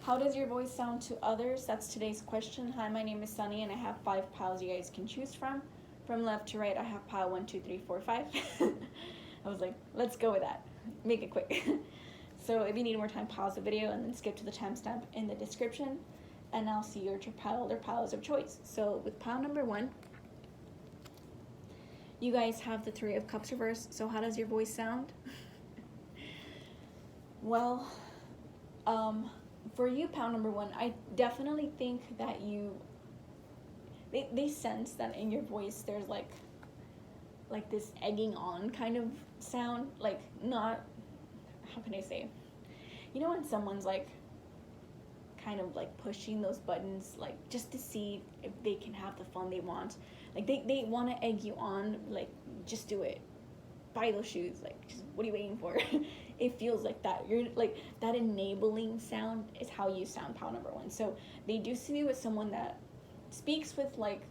How does your voice sound to others? That's today's question. Hi, my name is Sunny, and I have 5 piles you guys can choose from. From left to right, I have pile 1, 2, 3, 4, 5. I was like, let's go with that. Make it quick. So if you need more time, pause the video and then skip to the timestamp in the description, and I'll see your pile or piles of choice. So with pile number 1, you guys have the 3 of Cups reversed. So how does your voice sound? Well, for you, pile number 1, I definitely think that they sense that in your voice there's like this egging on kind of sound, like, not, how can I say, you know, when someone's like kind of like pushing those buttons, like just to see if they can have the fun they want, like they want to egg you on, like, just do it, buy those shoes, like, just, what are you waiting for? It feels like that. You're like, that enabling sound is how you sound, pile number 1. So they do see you as someone that speaks with like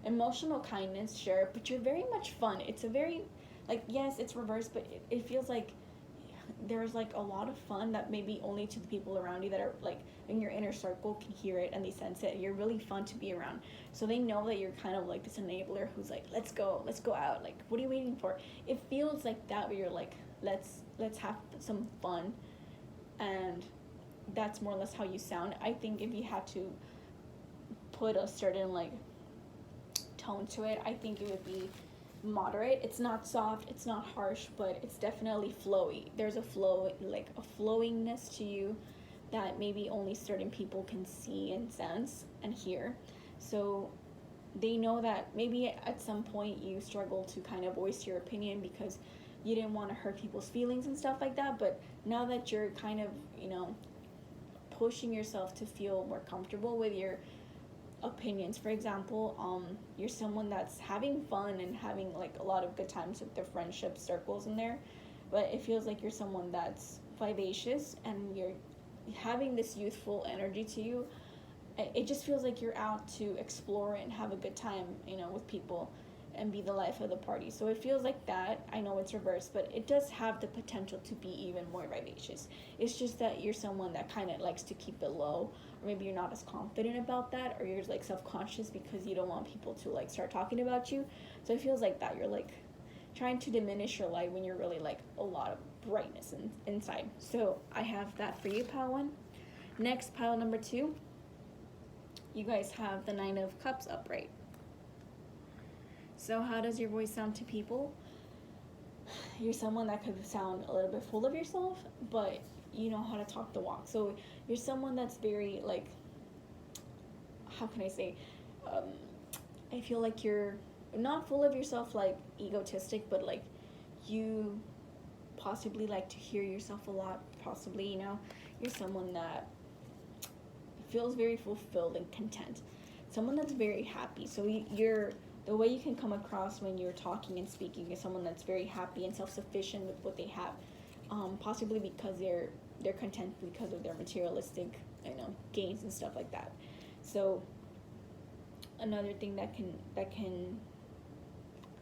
emotional kindness, sure, but you're very much fun. It's a very, like, yes, it's reversed, but it feels like there's like a lot of fun that maybe only to the people around you that are like in your inner circle can hear it and they sense it. You're really fun to be around. So they know that you're kind of like this enabler who's like, let's go out. Like, what are you waiting for? It feels like that, where you're like, let's have some fun. And that's more or less how you sound. I think if you had to put a certain like tone to it, I think it would be moderate. It's not soft, it's not harsh, but it's definitely flowy. There's a flow, like a flowingness to you that maybe only certain people can see and sense and hear. So they know that maybe at some point you struggle to kind of voice your opinion because you didn't want to hurt people's feelings and stuff like that, but now that you're kind of, you know, pushing yourself to feel more comfortable with your opinions. For example, you're someone that's having fun and having like a lot of good times with their friendship circles in there, but it feels like you're someone that's vivacious and you're having this youthful energy to you. It just feels like you're out to explore and have a good time, you know, with people and be the life of the party. So it feels like that. I know it's reversed, but it does have the potential to be even more vivacious. It's just that you're someone that kind of likes to keep it low, or maybe you're not as confident about that, or you're like self-conscious because you don't want people to like start talking about you. So it feels like that you're like trying to diminish your light when you're really like a lot of brightness inside. So I have that for you, pile 1. Next, pile number 2, you guys have the 9 of Cups upright. So how does your voice sound to people? You're someone that could sound a little bit full of yourself, but you know how to talk the walk. So you're someone that's very like, how can I say, I feel like you're not full of yourself, like egotistic, but like you possibly like to hear yourself a lot, possibly, you know. You're someone that feels very fulfilled and content, someone that's very happy. So you're, the way you can come across when you're talking and speaking is someone that's very happy and self-sufficient with what they have, possibly because they're content because of their materialistic, you know, gains and stuff like that. So another thing that can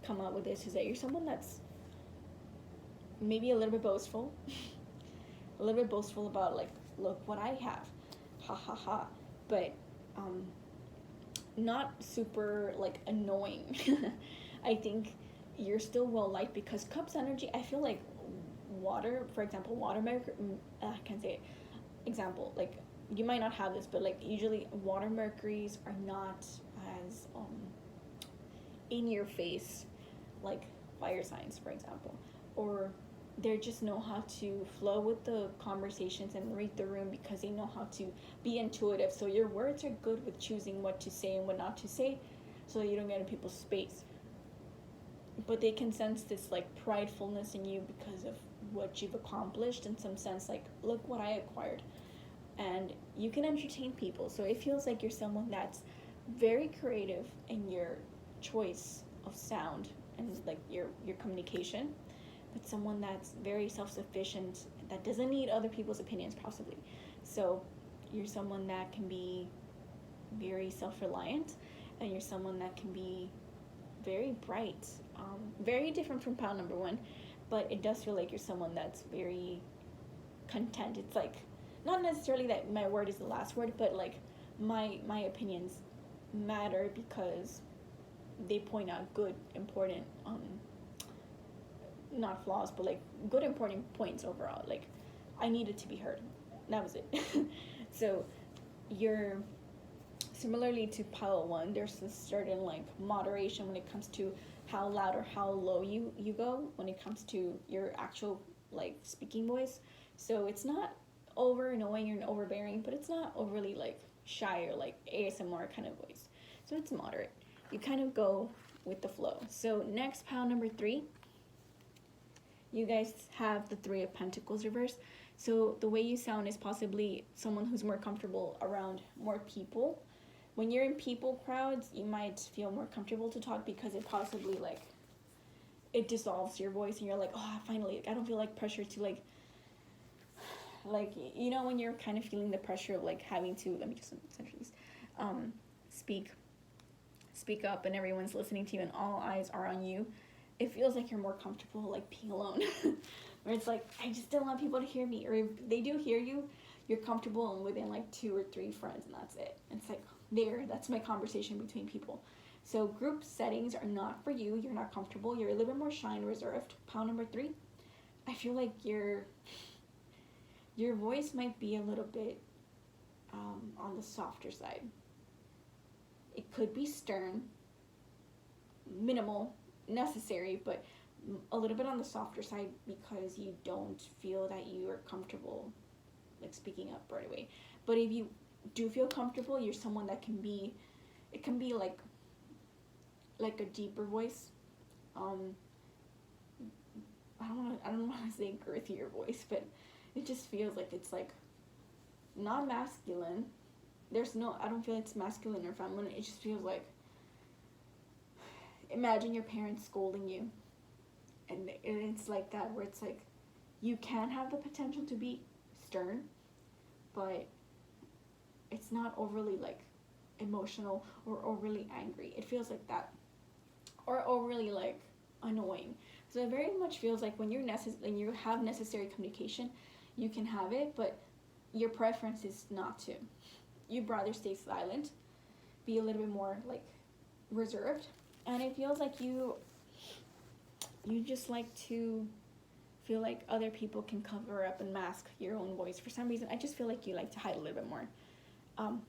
come out with this is that you're someone that's maybe a little bit boastful, a little bit boastful about like, look what I have, ha ha ha, but not super like annoying. I think you're still well liked because Cups energy, I feel like water, for example, water mercury, I can't say it, example, like you might not have this, but like usually water mercuries are not as in your face like fire signs, for example, or they just know how to flow with the conversations and read the room because they know how to be intuitive. So your words are good with choosing what to say and what not to say, so that you don't get in people's space. But they can sense this like pridefulness in you because of what you've accomplished, in some sense, like, look what I acquired. And you can entertain people. So it feels like you're someone that's very creative in your choice of sound and like your communication, but someone that's very self-sufficient, that doesn't need other people's opinions possibly. So you're someone that can be very self-reliant, and you're someone that can be very bright, very different from pile number 1, but it does feel like you're someone that's very content. It's like not necessarily that my word is the last word, but like my opinions matter because they point out good, important, not flaws, but like good, important points overall. Like I needed to be heard. That was it. So you're similarly to pile one. There's a certain like moderation when it comes to how loud or how low you go when it comes to your actual like speaking voice. So it's not over annoying and overbearing, but it's not overly like shy or like ASMR kind of voice. So it's moderate. You kind of go with the flow. So next, pile number 3. You guys have the 3 of Pentacles reversed. So the way you sound is possibly someone who's more comfortable around more people. When you're in people crowds, you might feel more comfortable to talk because it possibly like it dissolves your voice and you're like, oh, finally, I don't feel like pressure to like you know when you're kind of feeling the pressure of like having to, let me just center these, speak up and everyone's listening to you and all eyes are on you. It feels like you're more comfortable like being alone. Where it's like, I just don't want people to hear me, or if they do hear you, you're comfortable and within like 2 or 3 friends and that's it. It's like that's my conversation between people. So group settings are not for you. You're not comfortable. You're a little bit more shy and reserved. Pile number 3. I feel like your voice might be a little bit on the softer side. It could be stern, minimal, necessary, but a little bit on the softer side because you don't feel that you are comfortable like speaking up right away. But if you do feel comfortable, you're someone that can be, it can be like a deeper voice. I don't want to say girthier voice, but it just feels like it's like not masculine. I don't feel it's masculine or feminine. It just feels like, imagine your parents scolding you, and it's like that, where it's like you can have the potential to be stern, but it's not overly like emotional or overly angry. It feels like that, or overly like annoying. So it very much feels like when you have necessary communication, you can have it, but your preference is not to. You'd rather stay silent, be a little bit more like reserved, and it feels like you just like to feel like other people can cover up and mask your own voice. For some reason, I just feel like you like to hide a little bit more.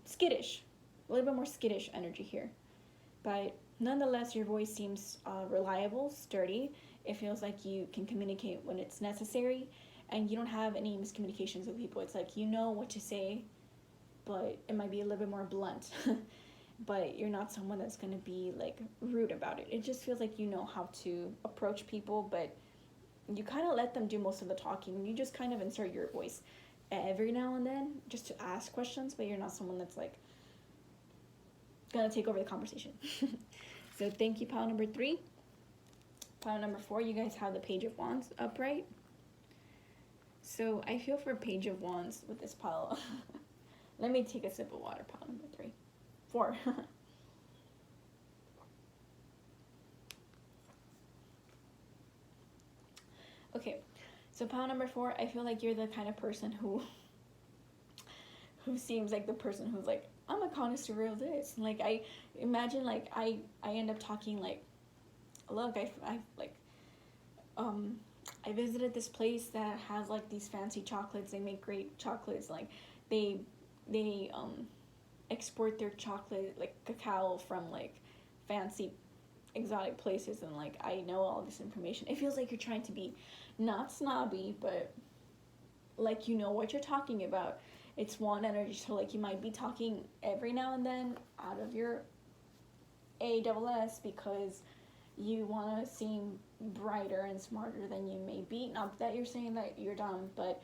Skittish, a little bit more skittish energy here. But nonetheless, your voice seems reliable, sturdy. It feels like you can communicate when it's necessary, and you don't have any miscommunications with people. It's like you know what to say, but it might be a little bit more blunt. But you're not someone that's going to be like rude about it. It just feels like you know how to approach people, but you kind of let them do most of the talking. You just kind of insert your voice every now and then just to ask questions, but you're not someone that's like going to take over the conversation. So thank you, pile number 3. Pile number 4, you guys have the Page of Wands upright. So I feel for Page of Wands with this pile. Let me take a sip of water, pile number 4. Okay, so pile number 4, I feel like you're the kind of person who seems like the person who's like, I'm a connoisseur of this. Like I imagine like I end up talking like, look, I like I visited this place that has like these fancy chocolates. They make great chocolates. Like they export their chocolate, like cacao, from like fancy exotic places, and like I know all this information. It feels like you're trying to be not snobby, but like you know what you're talking about. It's one energy, so like you might be talking every now and then out of your ASS because you want to seem brighter and smarter than you may be. Not that you're saying that you're dumb, but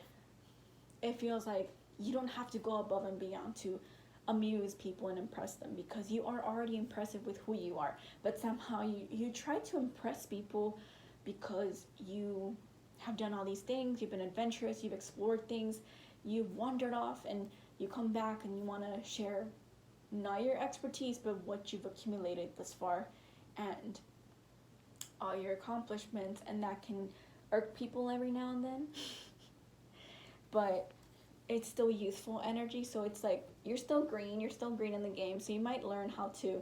it feels like you don't have to go above and beyond to amuse people and impress them, because you are already impressive with who you are. But somehow you try to impress people because you have done all these things, you've been adventurous, you've explored things, you've wandered off, and you come back and you want to share not your expertise, but what you've accumulated thus far and all your accomplishments, and that can irk people every now and then. But it's still youthful energy, so it's like you're still green in the game, so you might learn how to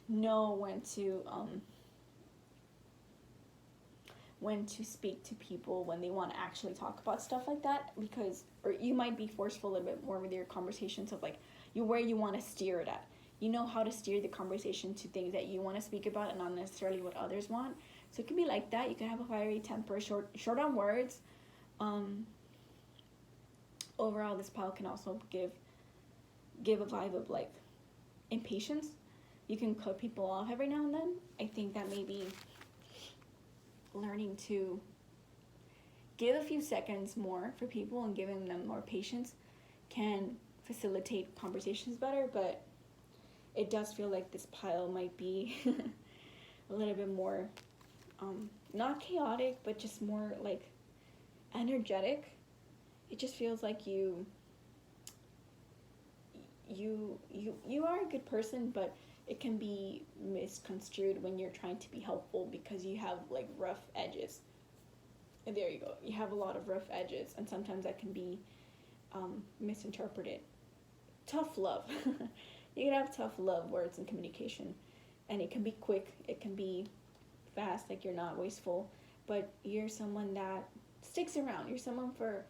know when to speak to people when they want to actually talk about stuff like that, because or you might be forceful a little bit more with your conversations of like where you want to steer it at. You know how to steer the conversation to things that you want to speak about and not necessarily what others want. So it can be like that. You can have a fiery temper, short on words. Overall, this pile can also give a vibe of like impatience. You can cut people off every now and then. I think that maybe learning to give a few seconds more for people and giving them more patience can facilitate conversations better, but it does feel like this pile might be a little bit more not chaotic, but just more like energetic. It just feels like you are a good person, but it can be misconstrued when you're trying to be helpful because you have like rough edges. And there you go. You have a lot of rough edges, and sometimes that can be misinterpreted. Tough love. You can have tough love words in communication, and it can be quick. It can be fast, like you're not wasteful, but you're someone that sticks around. You're someone for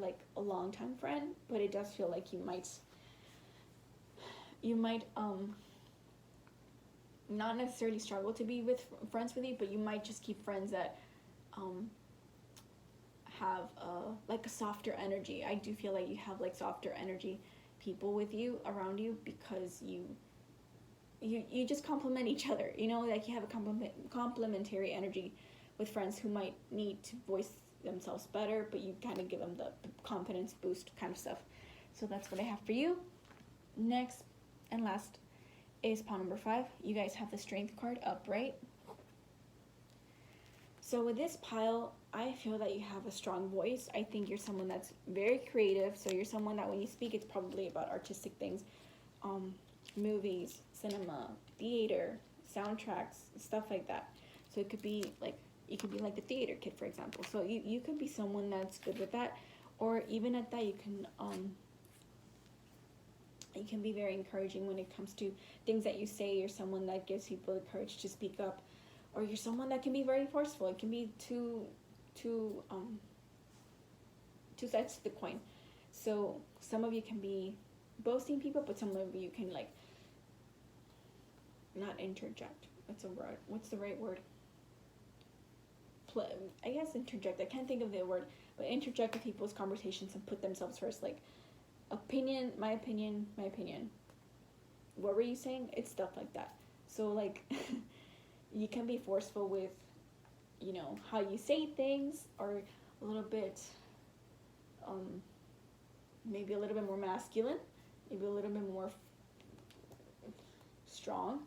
like a long time friend, but it does feel like you might not necessarily struggle to be with friends with you, but you might just keep friends that have like a softer energy. I do feel like you have like softer energy people with you around you because you just complement each other, you know, like you have a complementary energy with friends who might need to voice themselves better, but you kind of give them the confidence boost kind of stuff. So that's what I have for you. Next and last is pile number 5. You guys have the strength card upright. So with this pile, I feel that you have a strong voice. I think you're someone that's very creative. So you're someone that when you speak, it's probably about artistic things, movies, cinema, theater, soundtracks, stuff like that. So it could be like, you could be like the theater kid, for example. So you could be someone that's good with that, or even at that you can be very encouraging when it comes to things that you say. You're someone that gives people the courage to speak up, or you're someone that can be very forceful. It can be two sides to the coin. So some of you can be boasting people, but some of you can like not interject. What's the right word? I guess interject. I can't think of the word, but interject with people's conversations and put themselves first. Like opinion, my opinion. What were you saying? It's stuff like that. So like you can be forceful with, you know, how you say things, or a little bit maybe a little bit more masculine, maybe a little bit more strong.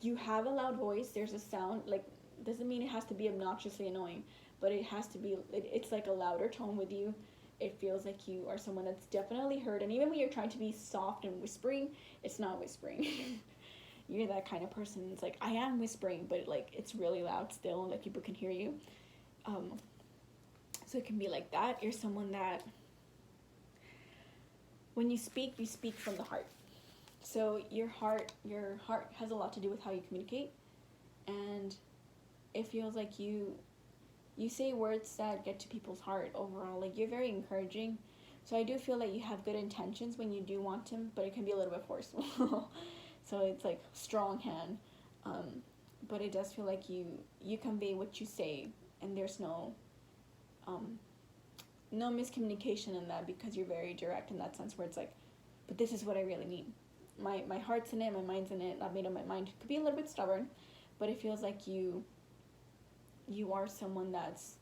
You have a loud voice. There's a sound, like, doesn't mean it has to be obnoxiously annoying, but it has to be, it's like a louder tone with you. It feels like you are someone that's definitely heard, and even when you're trying to be soft and whispering, it's not whispering. You're that kind of person. It's like, I am whispering, but like it's really loud still, like people can hear you. So it can be like that. You're someone that when you speak from the heart. So your heart has a lot to do with how you communicate, and it feels like you say words that get to people's heart overall. Like, you're very encouraging. So I do feel like you have good intentions when you do want to, but it can be a little bit forceful. So it's like strong hand. But it does feel like you convey what you say, and there's no miscommunication in that, because you're very direct in that sense, where it's like, but this is what I really need. My heart's in it, my mind's in it, I've made up my mind. It could be a little bit stubborn, but it feels like you are someone that's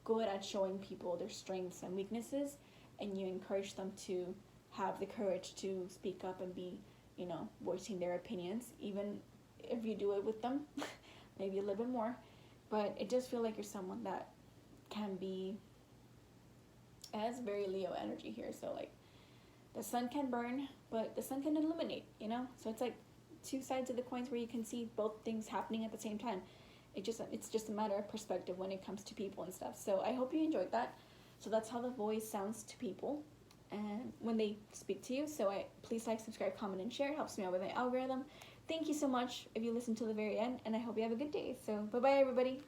good at showing people their strengths and weaknesses, and you encourage them to have the courage to speak up and be, you know, voicing their opinions, even if you do it with them, maybe a little bit more. But it does feel like you're someone that can be, has very Leo energy here. So like, the sun can burn, but the sun can illuminate, you know? So it's like two sides of the coins where you can see both things happening at the same time. It's just a matter of perspective when it comes to people and stuff. So I hope you enjoyed that. So that's how the voice sounds to people and when they speak to you. So please like, subscribe, comment, and share. It helps me out with my algorithm. Thank you so much if you listen to the very end, and I hope you have a good day. So bye-bye, everybody.